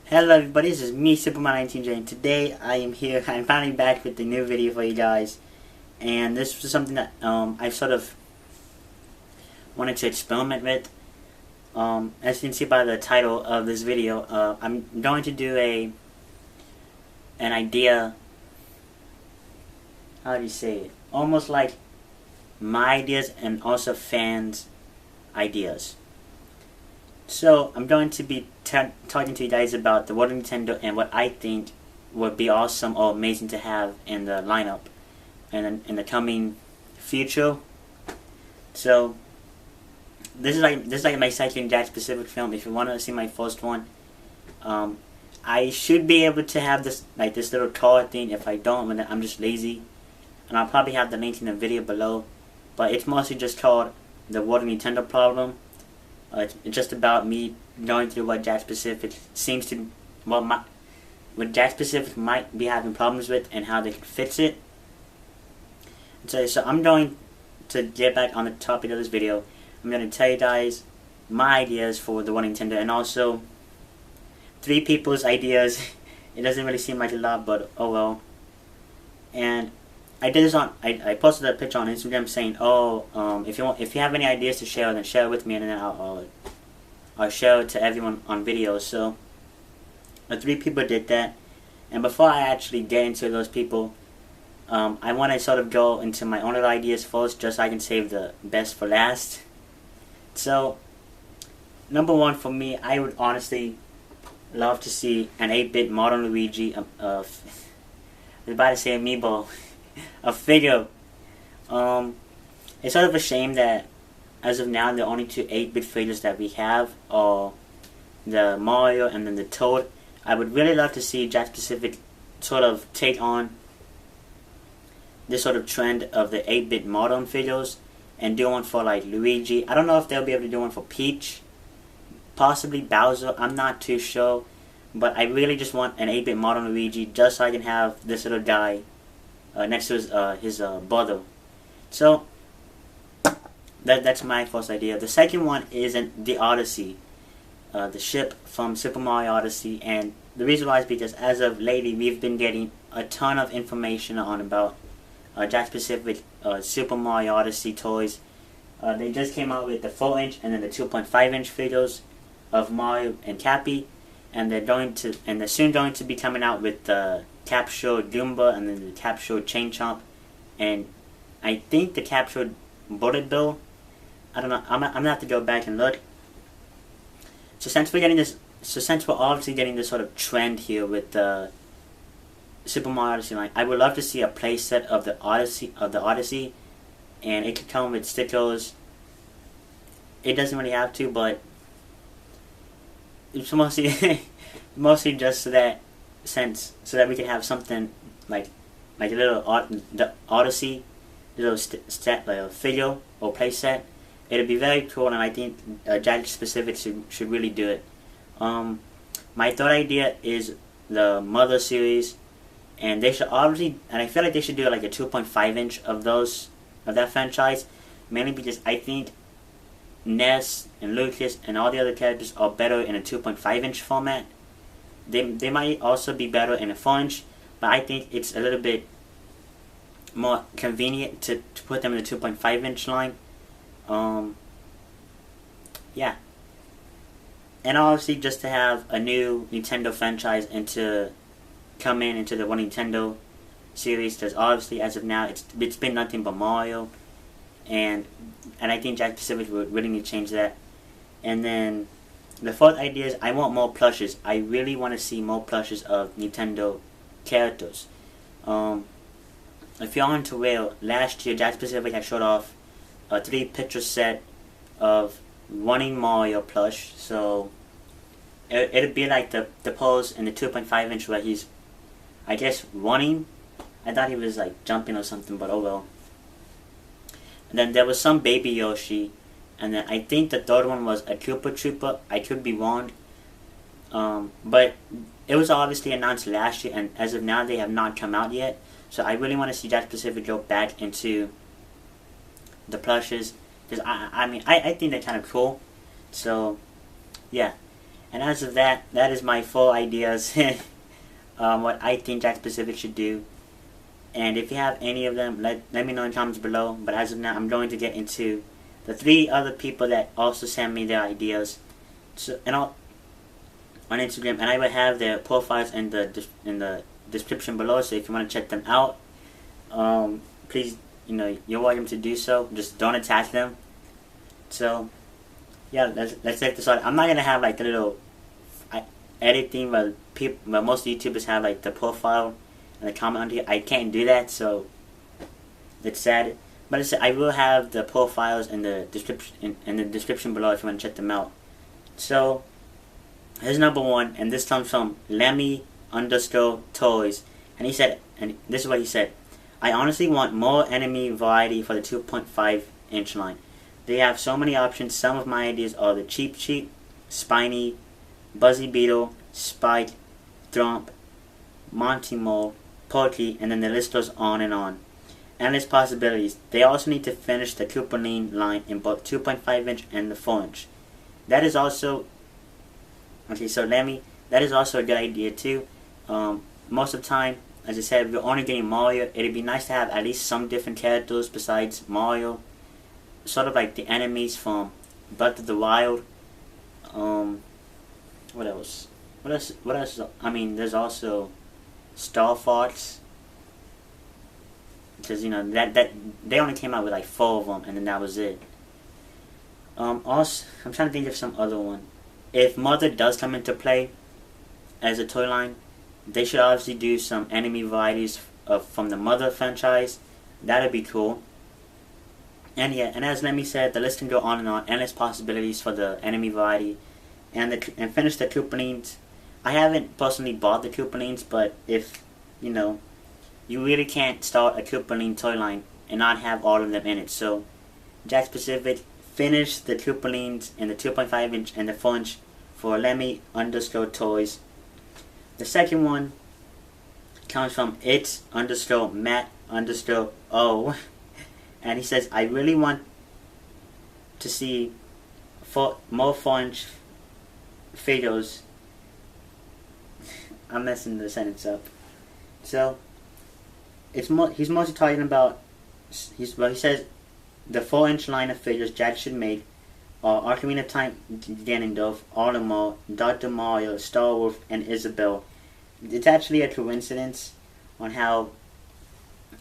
Hello everybody, this is me, Superman19J, and today I'm finally back with a new video for you guys. And this was something that I sort of wanted to experiment with. As you can see by the title of this video, I'm going to do an idea, how do you say it? Almost like my ideas and also fans' ideas. So I'm going to be talking to you guys about the World of Nintendo and what I think would be awesome or amazing to have in the lineup and in the coming future. So this is like my second Jakks Pacific film. If you want to see my first one, I should be able to have this little card thing. If I don't, then I'm just lazy, and I'll probably have the link in the video below. But it's mostly just called the World of Nintendo problem. It's just about me going through what Jakks Pacific seems to, what Jakks Pacific might be having problems with and how they can fix it. So I'm going to get back on the topic of this video. I'm going to tell you guys my ideas for the One Nintendo and also 3 people's ideas. It doesn't really seem like a lot, but oh well. And I did this on. I posted a picture on Instagram saying, if you have any ideas to share, then share it with me, and then I'll share it to everyone on video. So, 3 people did that, and before I actually get into those people, I want to sort of go into my own little ideas first, just so I can save the best for last. So, number 1 for me, I would honestly love to see an 8-bit modern Luigi. I was about to say amiibo. A figure. It's sort of a shame that as of now the only 2 8-bit figures that we have are the Mario and then the Toad. I would really love to see Jakks Pacific sort of take on this sort of trend of the 8-bit modern figures and do one for like Luigi. I don't know if they'll be able to do one for Peach, possibly Bowser, I'm not too sure, but I really just want an 8-bit modern Luigi just so I can have this little guy next to his brother. So that's my first idea. The second one is the Odyssey, the ship from Super Mario Odyssey, and the reason why is because as of lately we've been getting a ton of information on about Jakks Pacific Super Mario Odyssey toys. They just came out with the 4-inch and then the 2.5-inch figures of Mario and Cappy, and they're soon going to be coming out with the captured Goomba and then the captured Chain Chomp, and I think the captured Bullet Bill. I don't know. I'm gonna have to go back and look. So since we're obviously getting this sort of trend here with the Super Mario Odyssey line, I would love to see a playset of the Odyssey, and it could come with stickers. It doesn't really have to, but it's mostly just so that we can have something like a little Odyssey, little figure or playset. It'd be very cool, and I think Jakks Pacific should really do it. My third idea is the Mother series, and they should obviously, and I feel like they should do like a 2.5-inch of that franchise, mainly because I think Ness and Lucas and all the other characters are better in a 2.5-inch format. They might also be better in a 4-inch, but I think it's a little bit more convenient to put them in the 2.5-inch line. Yeah. And obviously just to have a new Nintendo franchise come into the One Nintendo series, because obviously as of now it's been nothing but Mario, and I think Jakks Pacific would really need to change that. And then the fourth idea is I want more plushes. I really want to see more plushes of Nintendo characters. If y'all aren't aware, last year Jakks Pacific had showed off a 3-picture set of running Mario plush. So it'd be like the pose in the 2.5-inch where he's, I guess, running. I thought he was like jumping or something, but oh well. And then there was some Baby Yoshi, and then I think the third one was a Koopa Troopa. I could be wrong, but it was obviously announced last year, and as of now they have not come out yet. So I really want to see Jakks Pacific go back into the plushes, because I think they're kind of cool. So yeah, And as of that, that is my full ideas. What I think Jakks Pacific should do. And if you have any of them, let me know in the comments below. But as of now, I'm going to get into the 3 other people that also sent me their ideas. So, and I'll, on Instagram, and I will have their profiles in the description below. So if you want to check them out, please, you're welcome to do so. Just don't attach them. So yeah, let's check this out. I'm not gonna have like the little editing, but most YouTubers have like the profile and the comment under here. I can't do that, so it's sad. But I will have the profiles in the description below if you want to check them out. So here's number 1, and this comes from Lemmy_Toys, and he said, and this is what he said: I honestly want more enemy variety for the 2.5-inch line. They have so many options. Some of my ideas are the Cheep, Spiny, Buzzy Beetle, Spike, Thwomp, Monty Mole, Porky, and then the list goes on and on. Endless possibilities. They also need to finish the Koopaline line in both 2.5-inch and the 4-inch. That is also, okay, so Lemmy, that is also a good idea too. Most of the time, as I said, if you're only getting Mario, it'd be nice to have at least some different characters besides Mario. Sort of like the enemies from Breath of the Wild. What else? What else? I mean, there's also Star Fox. Because that they only came out with like 4 of them, and then that was it. Also, I'm trying to think of some other one. If Mother does come into play as a toy line, they should obviously do some enemy varieties from the Mother franchise. That'd be cool. And yeah, and as Lemmy said, the list can go on and on. Endless possibilities for the enemy variety. And finish the Koopalines. I haven't personally bought the Koopalines, but if, you really can't start a Koopaline toy line and not have all of them in it. So, Jakks Pacific, finish the Koopalines in the 2.5-inch and the 4-inch for Lemmy_Toys. The second one comes from It's_Matt_O. And he says, I really want to see more 4-inch figures. I'm messing the sentence up. So, he's mostly talking about, he says, the 4-inch line of figures Jakks should make are Ocarina of Time, Ganondorf, Olimar, Dr. Mario, Star Wolf, and Isabelle. It's actually a coincidence on how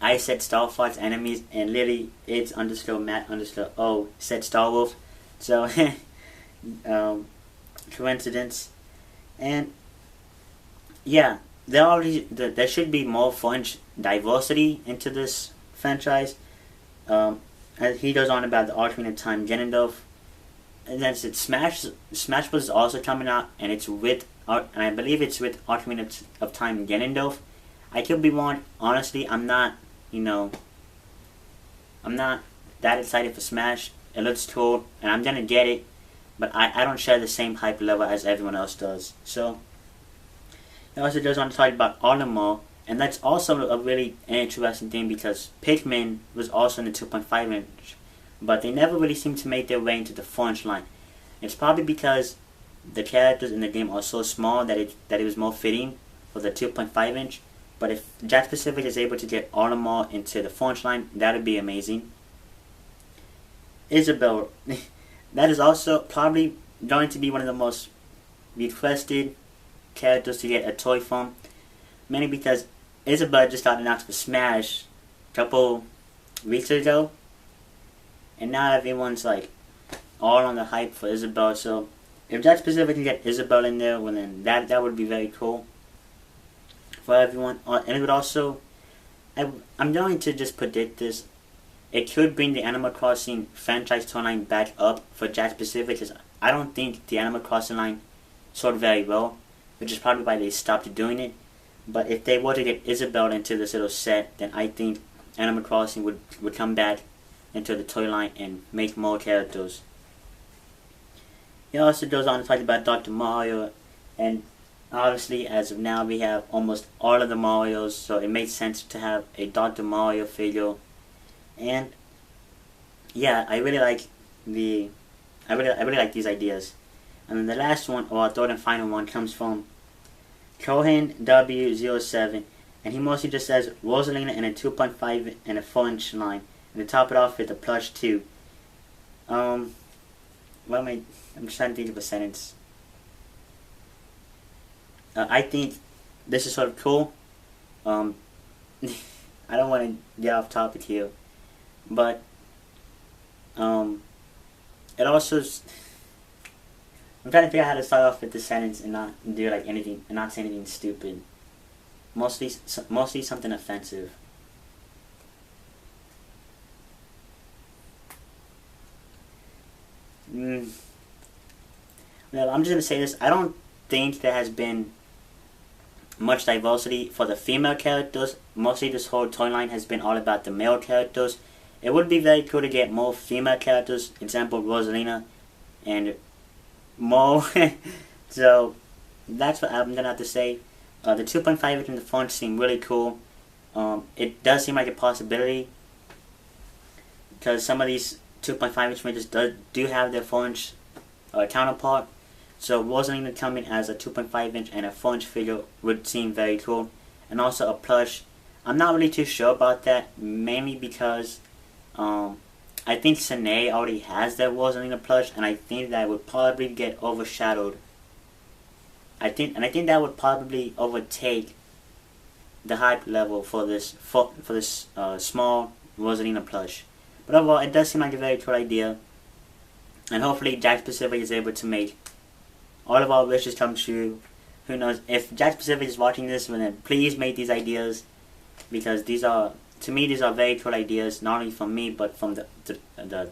I said Star Fox enemies, and literally It's_Matt_O said Star Wolf. So, coincidence. And yeah, there should be more 4-inch diversity into this franchise. As he goes on about the Ocarina of Time Ganondorf, and then it Smash Bros is also coming out, and it's with and I believe it's with Ocarina of Time Ganondorf. I could be wrong. Honestly, I'm not that excited for Smash. It looks cool, and I'm gonna get it, but I don't share the same hype level as everyone else does. So, it also goes on to talk about Olimar, and that's also a really interesting thing because Pikmin was also in the 2.5-inch, but they never really seem to make their way into the 4-inch line. It's probably because the characters in the game are so small that it was more fitting for the 2.5-inch. But if Jakks Pacific is able to get Olimar into the 4-inch line, that would be amazing. Isabelle, that is also probably going to be one of the most requested characters to get a toy from, mainly because Isabelle just got announced for Smash a couple weeks ago, and now everyone's like all on the hype for Isabelle. So if Jakks Pacific can get Isabelle in there, well then that would be very cool for everyone. And it would also, I'm going to just predict this, it could bring the Animal Crossing franchise toy line back up for Jakks Pacific, because I don't think the Animal Crossing line sold very well, which is probably why they stopped doing it. But if they were to get Isabelle into this little set, then I think Animal Crossing would come back into the toy line and make more characters. He also goes on to talk about Dr. Mario, and obviously as of now we have almost all of the Marios, so it makes sense to have a Dr. Mario figure. And yeah, I really like these ideas. And then the last one, or third and final one, comes from Cohen W07, and he mostly just says Rosalina in a 2.5 and a 4-inch line, and to top it off with a plush 2. I'm just trying to think of a sentence. I think this is sort of cool. I don't want to get off topic here, but it also I'm trying to figure out how to start off with the sentence and not do like anything and not say anything stupid. Mostly something offensive. Well, I'm just gonna say this. I don't think there has been much diversity for the female characters. Mostly this whole toy line has been all about the male characters. It would be very cool to get more female characters, example Rosalina and more. So that's what I'm gonna have to say. The 2.5 inch in the font seem really cool. It does seem like a possibility because some of these 2.5 inch images do have their 4-inch counterpart. So Rosalina coming as a 2.5 inch and a 4-inch figure would seem very cool. And also a plush. I'm not really too sure about that, mainly because I think Sine already has their Rosalina plush, and I think that would probably get overshadowed. I think that would probably overtake the hype level for this small Rosalina plush. But overall, it does seem like a very cool idea, and hopefully Jakks Pacific is able to make all of our wishes come true. Who knows? If Jakks Pacific is watching this, then please make these ideas, because these are, to me, these are very cool ideas, not only from me, but from the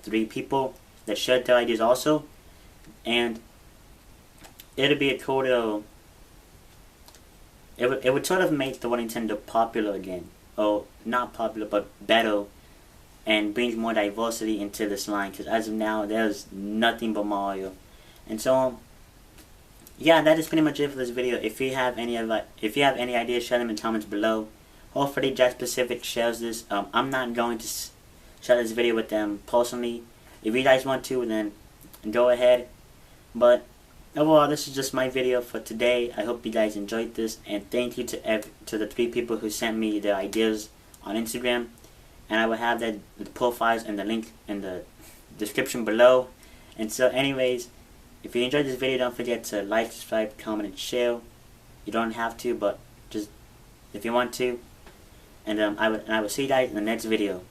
3 people that shared their ideas also. And it'd be a cool little, it would sort of make the World Nintendo popular again. Or, not popular, but better, and brings more diversity into this line, because as of now, there's nothing but Mario. And so, yeah, that is pretty much it for this video. If you have any ideas, share them in the comments below. Hopefully Jakks Pacific shares this. I'm not going to share this video with them personally. If you guys want to, then go ahead. But overall, this is just my video for today. I hope you guys enjoyed this, and thank you to the 3 people who sent me their ideas on Instagram. And I will have the profiles and the link in the description below. And so anyways, if you enjoyed this video, don't forget to like, subscribe, comment, and share. You don't have to, but just if you want to. And I will see you guys in the next video.